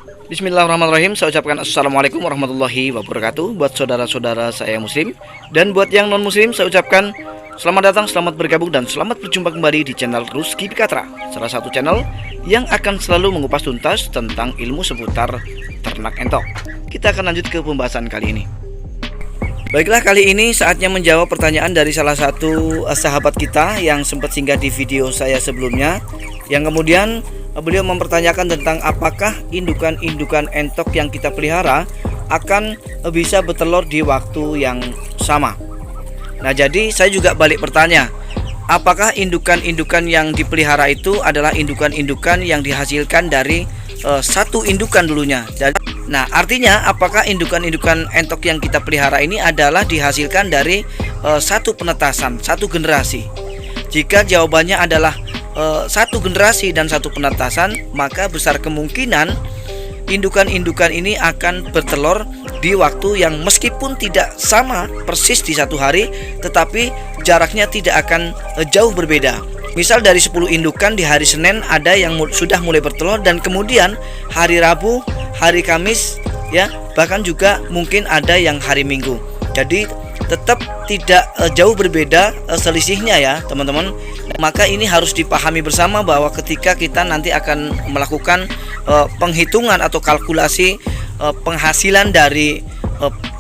Bismillahirrahmanirrahim. Saya ucapkan assalamualaikum warahmatullahi wabarakatuh buat saudara-saudara saya muslim. Dan buat yang non muslim saya ucapkan selamat datang, selamat bergabung, dan selamat berjumpa kembali di channel Rusky Pikatra, salah satu channel yang akan selalu mengupas tuntas tentang ilmu seputar ternak entok. Kita akan lanjut ke pembahasan kali ini. Baiklah, kali ini saatnya menjawab pertanyaan dari salah satu sahabat kita yang sempat singgah di video saya sebelumnya, yang kemudian beliau mempertanyakan tentang apakah indukan-indukan entok yang kita pelihara akan bisa bertelur di waktu yang sama. Nah, jadi saya juga balik bertanya, apakah indukan-indukan yang dipelihara itu adalah indukan-indukan yang dihasilkan dari satu indukan dulunya. Nah, artinya apakah indukan-indukan entok yang kita pelihara ini adalah dihasilkan dari satu penetasan, satu generasi? Jika jawabannya adalah satu generasi dan satu penetasan, maka besar kemungkinan indukan-indukan ini akan bertelur di waktu yang meskipun tidak sama persis di satu hari, tetapi jaraknya tidak akan jauh berbeda. Misal dari 10 indukan di hari Senin ada yang sudah mulai bertelur, dan kemudian hari Rabu, hari Kamis, ya, bahkan juga mungkin ada yang hari Minggu. Jadi tetap tidak jauh berbeda selisihnya ya teman-teman. Maka ini harus dipahami bersama bahwa ketika kita nanti akan melakukan penghitungan atau kalkulasi penghasilan dari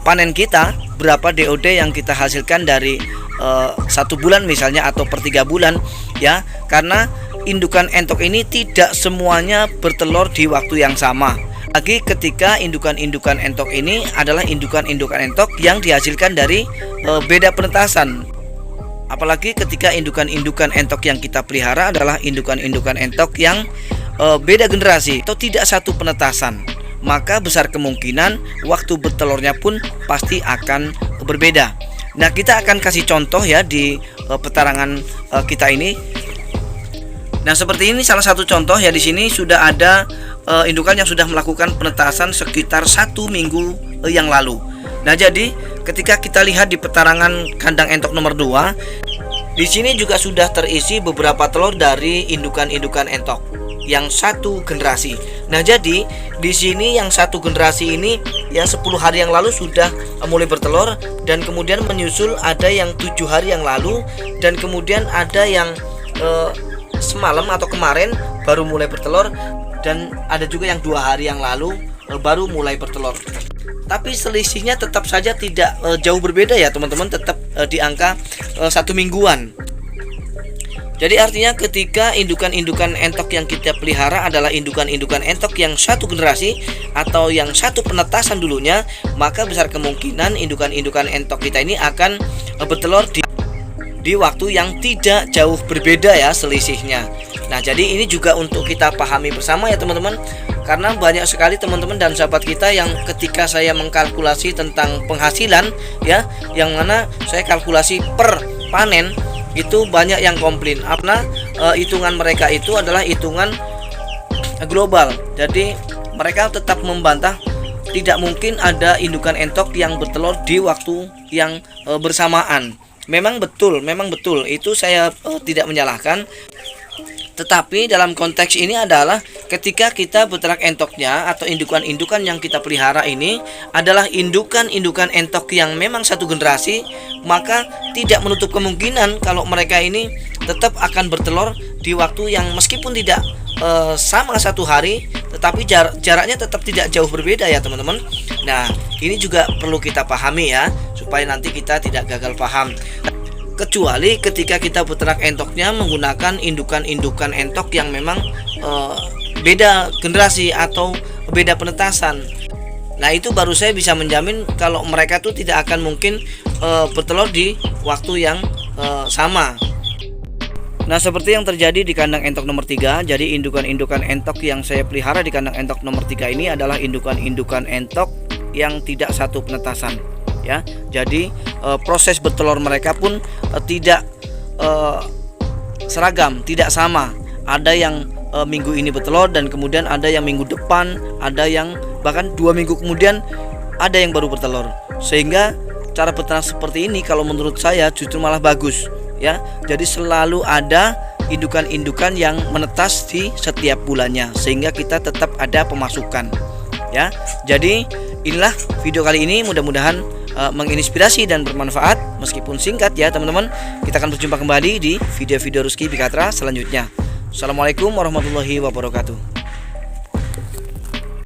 panen kita, berapa DOD yang kita hasilkan dari 1 bulan misalnya, atau per 3 bulan ya, karena indukan entok ini tidak semuanya bertelur di waktu yang sama. Lagi ketika indukan-indukan entok ini adalah indukan-indukan entok yang dihasilkan dari beda penetasan. Apalagi ketika indukan-indukan entok yang kita pelihara adalah indukan-indukan entok yang beda generasi atau tidak satu penetasan, maka besar kemungkinan waktu bertelurnya pun pasti akan berbeda. Nah, kita akan kasih contoh ya di petarangan kita ini. Nah, seperti ini salah satu contoh ya. Di sini sudah ada indukan yang sudah melakukan penetasan sekitar 1 minggu yang lalu. Nah, jadi ketika kita lihat di petarangan kandang entok nomor 2, di sini juga sudah terisi beberapa telur dari indukan-indukan entok yang satu generasi. Nah, jadi di sini yang satu generasi ini yang 10 hari yang lalu sudah mulai bertelur, dan kemudian menyusul ada yang 7 hari yang lalu, dan kemudian ada yang semalam atau kemarin baru mulai bertelur, dan ada juga yang 2 hari yang lalu baru mulai bertelur. Tapi selisihnya tetap saja tidak jauh berbeda ya teman-teman, tetap di angka 1 mingguan. Jadi artinya ketika indukan-indukan entok yang kita pelihara adalah indukan-indukan entok yang satu generasi atau yang satu penetasan dulunya, maka besar kemungkinan indukan-indukan entok kita ini akan bertelur di waktu yang tidak jauh berbeda ya selisihnya. Nah, jadi ini juga untuk kita pahami bersama ya teman-teman, karena banyak sekali teman-teman dan sahabat kita yang ketika saya mengkalkulasi tentang penghasilan ya, yang mana saya kalkulasi per panen, itu banyak yang komplain karena hitungan mereka itu adalah hitungan global. Jadi mereka tetap membantah tidak mungkin ada indukan entok yang bertelur di waktu yang bersamaan. Memang betul itu saya tidak menyalahkan. Tetapi dalam konteks ini adalah ketika kita beternak entoknya atau indukan-indukan yang kita pelihara ini adalah indukan-indukan entok yang memang satu generasi, maka tidak menutup kemungkinan kalau mereka ini tetap akan bertelur di waktu yang meskipun tidak sama 1 hari, tetapi jaraknya tetap tidak jauh berbeda ya teman-teman. Nah, ini juga perlu kita pahami ya, supaya nanti kita tidak gagal paham. Kecuali ketika kita beternak entoknya menggunakan indukan-indukan entok yang memang beda generasi atau beda penetasan. Nah, itu baru saya bisa menjamin kalau mereka tuh tidak akan mungkin bertelur di waktu yang sama. Nah, seperti yang terjadi di kandang entok nomor 3. Jadi indukan-indukan entok yang saya pelihara di kandang entok nomor 3 ini adalah indukan-indukan entok yang tidak satu penetasan ya. Jadi proses bertelur mereka pun tidak seragam, tidak sama. Ada yang minggu ini bertelur, dan kemudian ada yang minggu depan, ada yang bahkan 2 minggu kemudian ada yang baru bertelur. Sehingga cara beternak seperti ini kalau menurut saya justru malah bagus ya. Jadi selalu ada indukan-indukan yang menetas di setiap bulannya, sehingga kita tetap ada pemasukan. ya. Jadi inilah video kali ini, mudah-mudahan menginspirasi dan bermanfaat meskipun singkat ya teman-teman. Kita akan berjumpa kembali di video-video Rizky Bikatra selanjutnya. Assalamualaikum warahmatullahi wabarakatuh.